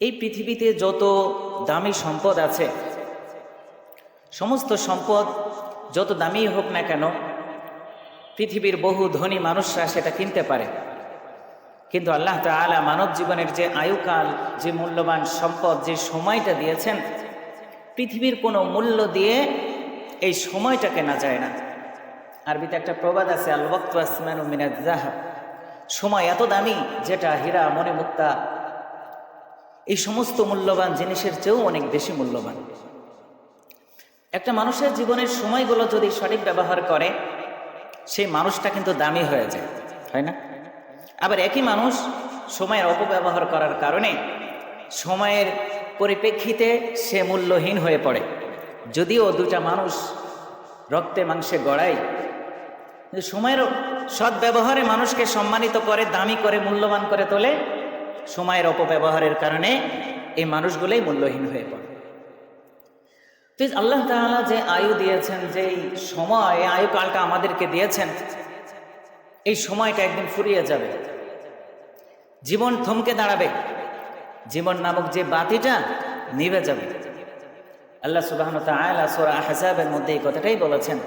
এই পৃথিবীতে যত দামি সম্পদ আছে, সমস্ত সম্পদ যত দামি হোক না কেন, পৃথিবীর বহু ধনী মানুষরা সেটা কিনতে পারে। কিন্তু আল্লাহ তাআলা মানব জীবনের যে আয়ুকাল, যে মূল্যবান সম্পদ, যে সময়টা দিয়েছেন, পৃথিবীর কোনো মূল্য দিয়ে এই সময়টা কেনা যায় না। আরবিতে একটা প্রবাদ আছে, আল ওয়াক্তু আসমানু মিনাজ যাহাব, সময় এত দামি যেটা হীরা, মণিমুক্তা, এই সমস্ত মূল্যবান জিনিসের চেয়েও অনেক বেশি মূল্যবান। একটা মানুষের জীবনের সময়গুলো যদি সঠিক ব্যবহার করে, সেই মানুষটা কিন্তু দামি হয়ে যায়, হয় না? আবার একই মানুষ সময়ের অপব্যবহার করার কারণে সময়ের পরিপ্রেক্ষিতে সে মূল্যহীন হয়ে পড়ে। যদিও দুটা মানুষ রক্তে মাংসে গড়ায়, কিন্তু সময়ের সদ্ব্যবহারে মানুষকে সম্মানিত করে, দামি করে, মূল্যবান করে তোলে। সময়ের অপব্যবহারের কারণে এই মানুষগুলোই মূল্যহীন হয়ে পড়ে। তো আল্লাহ তাআলা যে আয়ু দিয়েছেন, যে সময়, আয়ুকালটা আমাদেরকে দিয়েছেন, এই সময়টা একদিন ফুরিয়ে যাবে, জীবন থমকে দাঁড়াবে, জীবন নামক যে বাতিটা নিভে যাবে। আল্লাহ সুবহানাহু ওয়া তাআলা সূরা আহজাবের মধ্যে এই কথাটাই বলেছেন,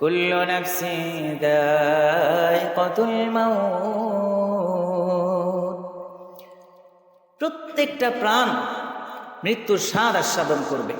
কুল্লু নাফসিন যায়িকাতুল মাউত, প্রত্যেকটা প্রাণ মৃত্যুর স্বাদ আস্বাদন করবে।